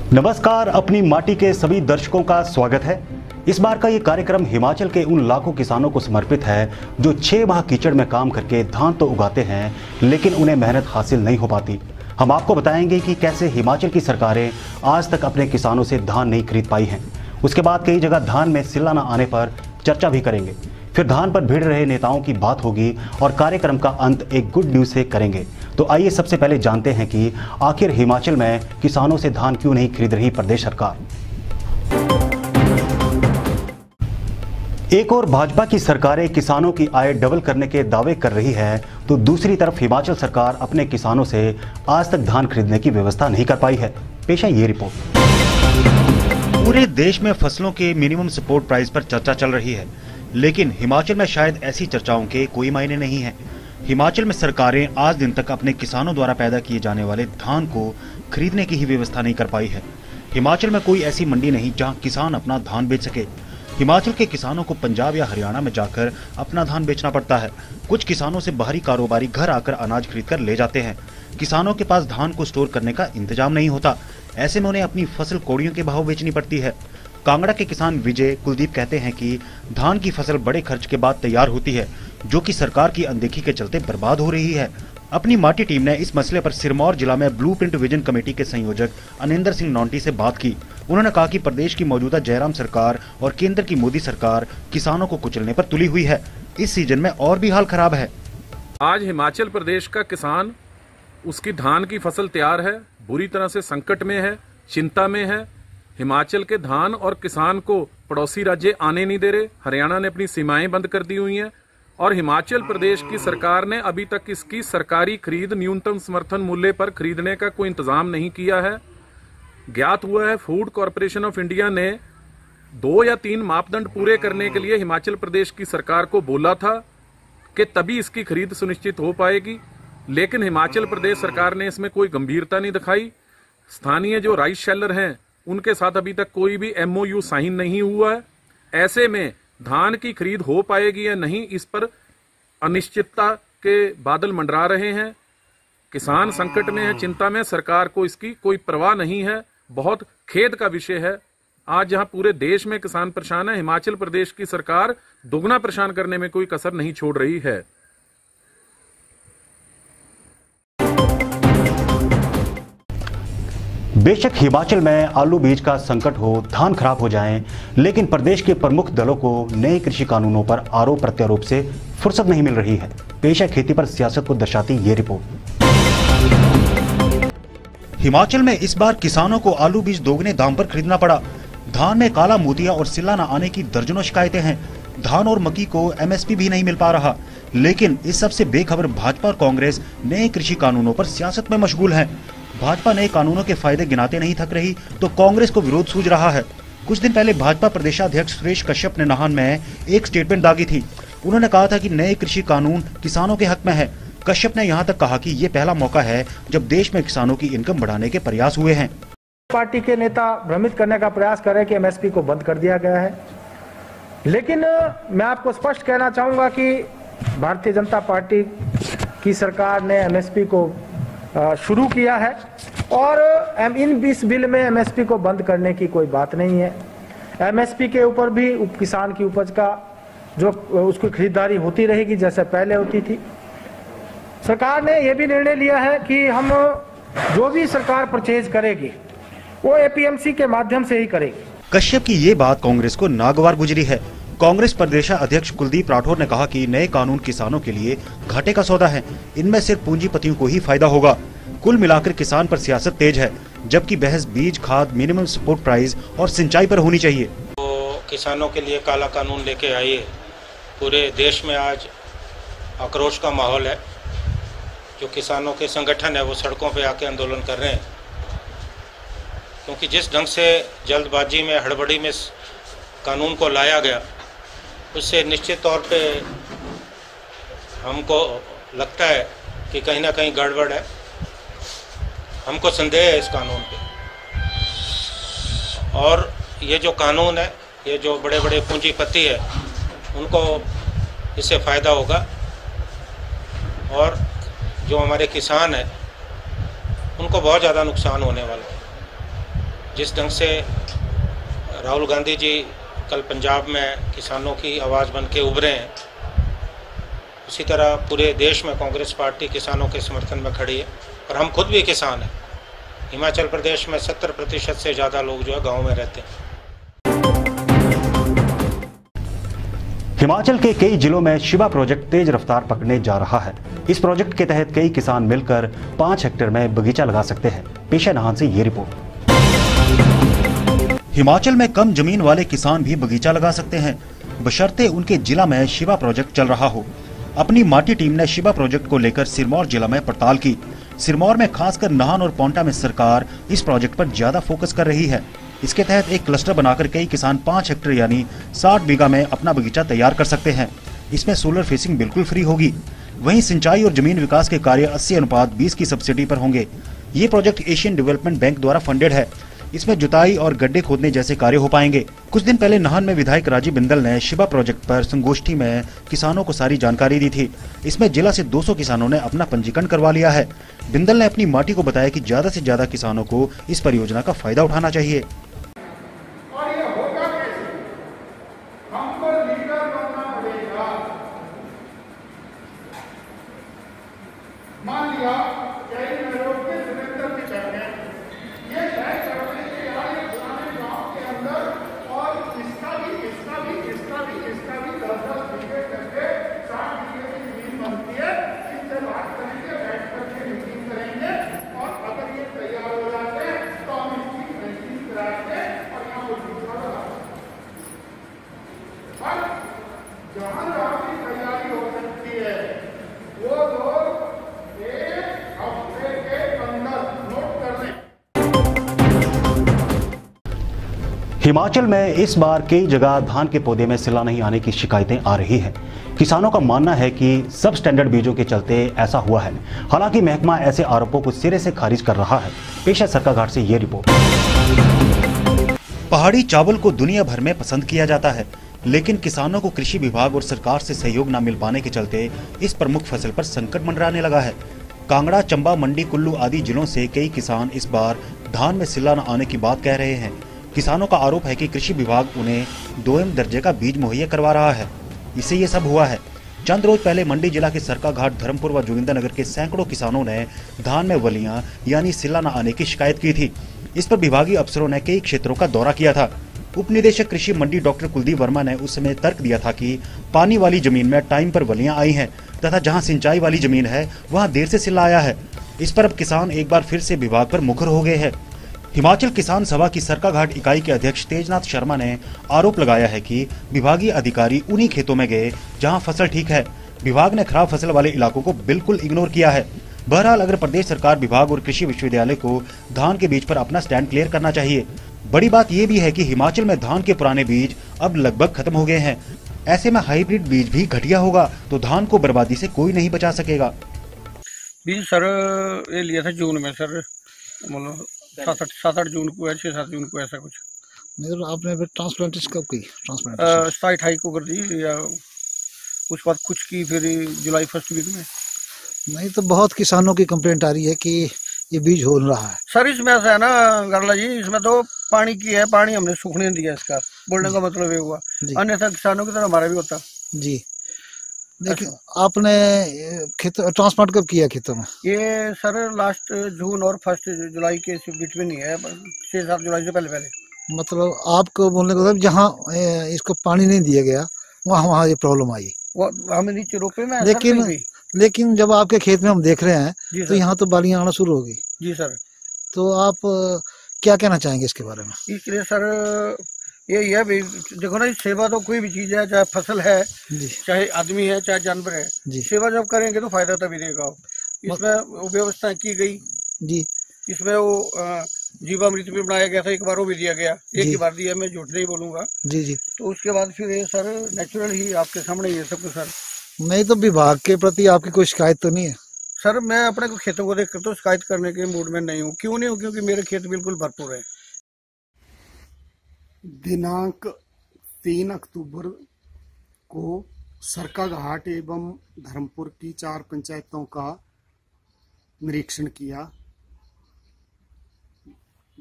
नमस्कार, अपनी माटी के सभी दर्शकों का स्वागत है। इस बार का ये कार्यक्रम हिमाचल के उन लाखों किसानों को समर्पित है जो 6 माह कीचड़ में काम करके धान तो उगाते हैं लेकिन उन्हें मेहनत हासिल नहीं हो पाती। हम आपको बताएंगे कि कैसे हिमाचल की सरकारें आज तक अपने किसानों से धान नहीं खरीद पाई हैं। उसके बाद कई जगह धान में सिल्ला न आने पर चर्चा भी करेंगे। फिर धान पर भिड़ रहे नेताओं की बात होगी और कार्यक्रम का अंत एक गुड न्यूज़ से करेंगे। तो आइए सबसे पहले जानते हैं कि आखिर हिमाचल में किसानों से धान क्यों नहीं खरीद रही प्रदेश सरकार। एक और भाजपा की सरकारें किसानों की आय डबल करने के दावे कर रही है, तो दूसरी तरफ हिमाचल सरकार अपने किसानों से आज तक धान खरीदने की व्यवस्था नहीं कर पाई है। पेश है ये रिपोर्ट। पूरे देश में फसलों के मिनिमम सपोर्ट प्राइस पर चर्चा चल रही है, लेकिन हिमाचल में शायद ऐसी चर्चाओं के कोई मायने नहीं है। हिमाचल में सरकारें आज दिन तक अपने किसानों द्वारा पैदा किए जाने वाले धान को खरीदने की ही व्यवस्था नहीं कर पाई है। हिमाचल में कोई ऐसी मंडी नहीं जहां किसान अपना धान बेच सके। हिमाचल के किसानों को पंजाब या हरियाणा में जाकर अपना धान बेचना पड़ता है। कुछ किसानों से बाहरी कारोबारी घर आकर अनाज खरीद कर ले जाते हैं। किसानों के पास धान को स्टोर करने का इंतजाम नहीं होता। ऐसे में उन्हें अपनी फसल कौड़ियों के भाव बेचनी पड़ती है। कांगड़ा के किसान विजय कुलदीप कहते हैं कि धान की फसल बड़े खर्च के बाद तैयार होती है, जो कि सरकार की अनदेखी के चलते बर्बाद हो रही है। अपनी माटी टीम ने इस मसले पर सिरमौर जिला में ब्लूप्रिंट विजन कमेटी के संयोजक अनिंदर सिंह नौंटी से बात की। उन्होंने कहा कि प्रदेश की मौजूदा जयराम सरकार और केंद्र की मोदी सरकार किसानों को कुचलने पर तुली हुई है। इस सीजन में और भी हाल खराब है। आज हिमाचल प्रदेश का किसान, उसकी धान की फसल तैयार है, बुरी तरह से संकट में है, चिंता में है। हिमाचल के धान और किसान को पड़ोसी राज्य आने नहीं दे रहे। हरियाणा ने अपनी सीमाएं बंद कर दी हुई हैं और हिमाचल प्रदेश की सरकार ने अभी तक इसकी सरकारी खरीद न्यूनतम समर्थन मूल्य पर खरीदने का कोई इंतजाम नहीं किया है। ज्ञात हुआ है फूड कॉरपोरेशन ऑफ इंडिया ने 2 या 3 मापदंड पूरे करने के लिए हिमाचल प्रदेश की सरकार को बोला था कि तभी इसकी खरीद सुनिश्चित हो पाएगी, लेकिन हिमाचल प्रदेश सरकार ने इसमें कोई गंभीरता नहीं दिखाई। स्थानीय जो राइस शेलर हैं उनके साथ अभी तक कोई भी MOU साइन नहीं हुआ है। ऐसे में धान की खरीद हो पाएगी या नहीं, इस पर अनिश्चितता के बादल मंडरा रहे हैं। किसान संकट में है, चिंता में, सरकार को इसकी कोई परवाह नहीं है। बहुत खेद का विषय है। आज जहां पूरे देश में किसान परेशान है, हिमाचल प्रदेश की सरकार दोगुना परेशान करने में कोई कसर नहीं छोड़ रही है। बेशक हिमाचल में आलू बीज का संकट हो, धान खराब हो जाएं, लेकिन प्रदेश के प्रमुख दलों को नए कृषि कानूनों पर आरोप प्रत्यारोप से फुर्सत नहीं मिल रही है। पेश है खेती पर सियासत को दर्शाती ये रिपोर्ट। हिमाचल में इस बार किसानों को आलू बीज दोगुने दाम पर खरीदना पड़ा। धान में काला मोतिया और सिल्ला न आने की दर्जनों शिकायतें हैं। धान और मक्की को MSP भी नहीं मिल पा रहा। लेकिन इस सबसे बेखबर भाजपा और कांग्रेस नए कृषि कानूनों पर सियासत में मशगूल है। भाजपा नए कानूनों के फायदे गिनाते नहीं थक रही तो कांग्रेस को विरोध सूझ रहा है। कुछ दिन पहले भाजपा प्रदेशाध्यक्ष सुरेश कश्यप ने नाहन में एक स्टेटमेंट दागी थी। उन्होंने कहा था कि नए कृषि कानून किसानों के हक में है। कश्यप ने यहां तक कहा कि ये पहला मौका है जब देश में किसानों की इनकम बढ़ाने के प्रयास हुए हैं। पार्टी के नेता भ्रमित करने का प्रयास कर रहे हैं कि MSP को बंद कर दिया गया है, लेकिन मैं आपको स्पष्ट कहना चाहूंगा कि भारतीय जनता पार्टी की सरकार ने MSP को शुरू किया है और इस बिल में MSP को बंद करने की कोई बात नहीं है। MSP के ऊपर भी किसान की उपज का जो उसकी खरीदारी होती रहेगी जैसे पहले होती थी। सरकार ने यह भी निर्णय लिया है कि हम जो भी सरकार परचेज करेगी वो APMC के माध्यम से ही करेगी। कश्यप की ये बात कांग्रेस को नागवार गुजरी है। कांग्रेस प्रदेशाध्यक्ष कुलदीप राठौर ने कहा कि नए कानून किसानों के लिए घाटे का सौदा है। इनमें सिर्फ पूंजीपतियों को ही फायदा होगा। कुल मिलाकर किसान पर सियासत तेज है, जबकि बहस बीज, खाद, मिनिमम सपोर्ट प्राइस और सिंचाई पर होनी चाहिए। तो किसानों के लिए काला कानून लेके आइए। पूरे देश में आज आक्रोश का माहौल है। जो किसानों के संगठन है वो सड़कों पे आके आंदोलन कर रहे हैं, क्योंकि जिस ढंग से जल्दबाजी में, हड़बड़ी में कानून को लाया गया, उससे निश्चित तौर पे हमको लगता है कि कहीं ना कहीं गड़बड़ है। हमको संदेह है इस कानून पे। और ये जो कानून है, ये जो बड़े बड़े पूंजीपति है उनको इससे फ़ायदा होगा और जो हमारे किसान हैं उनको बहुत ज़्यादा नुकसान होने वाला है। जिस ढंग से राहुल गांधी जी कल पंजाब में किसानों की आवाज़ बन के उभरे हैं, उसी तरह पूरे देश में कांग्रेस पार्टी किसानों के समर्थन में खड़ी है। और हम खुद भी किसान हैं। हिमाचल प्रदेश में 70% से ज़्यादा लोग जो है गाँव में रहते हैं। हिमाचल के कई जिलों में शिवा प्रोजेक्ट तेज रफ्तार पकड़ने जा रहा है। इस प्रोजेक्ट के तहत कई किसान मिलकर 5 हेक्टेयर में बगीचा लगा सकते हैं। पेश है नाहन से ये रिपोर्ट। हिमाचल में कम जमीन वाले किसान भी बगीचा लगा सकते हैं, बशर्ते उनके जिला में शिवा प्रोजेक्ट चल रहा हो। अपनी माटी टीम ने शिवा प्रोजेक्ट को लेकर सिरमौर जिला में पड़ताल की। सिरमौर में खासकर नाहन और पोंटा में सरकार इस प्रोजेक्ट पर ज्यादा फोकस कर रही है। इसके तहत एक क्लस्टर बनाकर कई किसान 5 हेक्टेयर यानी 60 बीघा में अपना बगीचा तैयार कर सकते हैं। इसमें सोलर फेसिंग बिल्कुल फ्री होगी। वहीं सिंचाई और जमीन विकास के कार्य 80:20 की सब्सिडी पर होंगे। ये प्रोजेक्ट एशियन डेवलपमेंट बैंक द्वारा फंडेड है। इसमें जुताई और गड्ढे खोदने जैसे कार्य हो पाएंगे। कुछ दिन पहले नाहन में विधायक राजीव बिंदल ने शिवा प्रोजेक्ट पर संगोष्ठी में किसानों को सारी जानकारी दी थी। इसमें जिला से 200 किसानों ने अपना पंजीकरण करवा लिया है। बिंदल ने अपनी माटी को बताया कि ज्यादा से ज्यादा किसानों को इस परियोजना का फायदा उठाना चाहिए। मान लिया ये तय करने के आगे पुराने गांव के अंदर और इसका भी 10-10 बीघे करके 60 बीघे की जमीन बनती है। इनसे बात करेंगे, बैठ करके मीटिंग करेंगे और अगर ये तैयार हो जाते हैं तो हम इसकी फैसिलिटी कराएंगे और यहाँ पर दूसरा लगाएंगे। जहां जहां की तैयारी हो सकती है वो लोग एक हफ्ते के अंदर नोट कर लें। हिमाचल में इस बार कई जगह धान के पौधे में सिला नहीं आने की शिकायतें आ रही हैं। किसानों का मानना है कि सब स्टैंडर्ड बीजों के चलते ऐसा हुआ है। हालांकि महकमा ऐसे आरोपों को सिरे से खारिज कर रहा है। पेश है सरकाघाट से ये रिपोर्ट। पहाड़ी चावल को दुनिया भर में पसंद किया जाता है, लेकिन किसानों को कृषि विभाग और सरकार से सहयोग न मिल पाने के चलते इस प्रमुख फसल पर संकट मंडराने लगा है। कांगड़ा, चंबा, मंडी, कुल्लू आदि जिलों से कई किसान इस बार धान में सिला न आने की बात कह रहे हैं। किसानों का आरोप है कि कृषि विभाग उन्हें 2M दर्जे का बीज मुहैया करवा रहा है। इससे ये सब हुआ है। चंद रोज पहले मंडी जिला के सरकाघाट, धर्मपुर व जोगिंद्रनगर के सैकड़ों किसानों ने धान में वलियां यानी सिला न आने की शिकायत की थी। इस पर विभागीय अफसरों ने कई क्षेत्रों का दौरा किया था। उप निदेशक कृषि मंडी डॉक्टर कुलदीप वर्मा ने उस समय तर्क दिया था कि पानी वाली जमीन में टाइम पर वलियां आई हैं तथा जहां सिंचाई वाली जमीन है वहां देर से सिला आया है। इस पर अब किसान एक बार फिर से विभाग पर मुखर हो गए हैं। हिमाचल किसान सभा की सरकाघाट इकाई के अध्यक्ष तेजनाथ शर्मा ने आरोप लगाया है कि विभागीय अधिकारी उन्हीं खेतों में गए जहां फसल ठीक है। विभाग ने खराब फसल वाले इलाकों को बिल्कुल इग्नोर किया है। बहरहाल अगर प्रदेश सरकार, विभाग और कृषि विश्वविद्यालय को धान के बीज पर अपना स्टैंड क्लियर करना चाहिए। बड़ी बात यह भी है कि हिमाचल में धान के पुराने बीज अब लगभग खत्म हो गए हैं। ऐसे में हाइब्रिड बीज भी घटिया होगा तो धान को बर्बादी से कोई नहीं बचा सकेगा। बीज सर ये लिया था जून में सर, मतलब 7-8 जून को है, 6-7 जून को ऐसा कुछ। नहीं तो आपने फिर ट्रांसप्लांटेशन कब की? 27-28 को कर दी या उसके बाद कुछ की फिर जुलाई फर्स्ट वीक में। नहीं तो बहुत किसानों की कंप्लेंट आ रही है कि ये बीज हो रहा है। सर इसमें ऐसा है ना गरला जी, इसमें तो पानी की है, पानी हमने सूखने नहीं दिया। इसका बोलने का मतलब ये हुआ, अन्यथा किसानों की तरह हमारा भी होता जी। लेकिन आपने खेत ट्रांसप्लांट कब किया खेतों में? ये सर लास्ट जून और 1 जुलाई के बीच में नहीं है, 6-7 जुलाई से पहले। मतलब आपको बोलने का मतलब जहाँ इसको पानी नहीं दिया गया वहाँ ये प्रॉब्लम आई। वो हमें नीचे रोपे में लेकिन जब आपके खेत में हम देख रहे हैं तो यहाँ तो बालियाँ आना शुरू होगी। जी सर। तो आप क्या कहना चाहेंगे इसके बारे में? इसलिए सर यही है, देखो ना, सेवा तो कोई भी चीज है, चाहे फसल है, चाहे आदमी है, चाहे जानवर है, सेवा जब करेंगे तो फायदा तभी देगा। इसमें व्यवस्था की गई जी। इसमें वो जीवामृत भी बनाया गया था, एक बार वो भी दिया गया, एक ही बार दिया, मैं झूठ नहीं बोलूंगा जी। तो उसके बाद फिर ये सर नेचुरल ही आपके सामने ये सब कुछ सर। नहीं तो विभाग के प्रति आपकी कोई शिकायत तो नहीं है? सर मैं अपने खेतों को देखकर तो शिकायत करने के मूड में नहीं हूँ। क्यों नहीं हूँ? क्योंकि मेरे खेत बिल्कुल भरपूर है। दिनांक 3 अक्टूबर को सरकाघाट एवं धर्मपुर की 4 पंचायतों का निरीक्षण किया।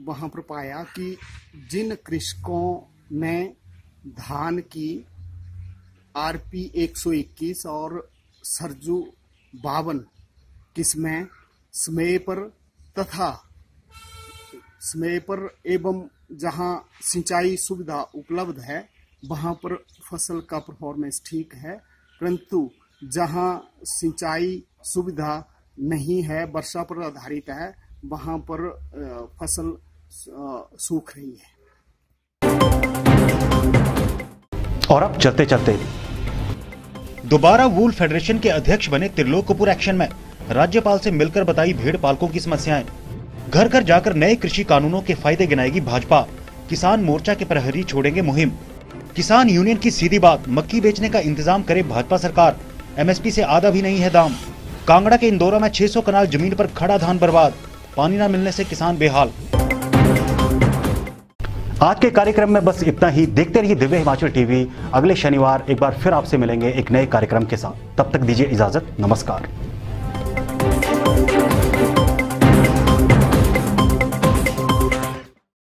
वहाँ पर पाया कि जिन कृषकों ने धान की RP 121 और सरजू 52 किस्में समय पर एवं जहां सिंचाई सुविधा उपलब्ध है वहां पर फसल का परफॉर्मेंस ठीक है, परंतु जहां सिंचाई सुविधा नहीं है, वर्षा पर आधारित है, वहां पर फसल सूख रही है। और अब चलते चलते दोबारा वूल फेडरेशन के अध्यक्ष बने त्रिलोक कपूर एक्शन में। राज्यपाल से मिलकर बताई भेड़ पालकों की समस्याएं। घर घर जाकर नए कृषि कानूनों के फायदे गिनाएगी भाजपा। किसान मोर्चा के प्रहरी छोड़ेंगे मुहिम। किसान यूनियन की सीधी बात, मक्की बेचने का इंतजाम करे भाजपा सरकार। MSP से आधा भी नहीं है दाम। कांगड़ा के इंदौरा में 600 कनाल जमीन पर खड़ा धान बर्बाद। पानी न मिलने से किसान बेहाल। आज के कार्यक्रम में बस इतना ही। देखते रहिए दिव्य हिमाचल टीवी। अगले शनिवार एक बार फिर आपसे मिलेंगे एक नए कार्यक्रम के साथ। तब तक दीजिए इजाजत। नमस्कार।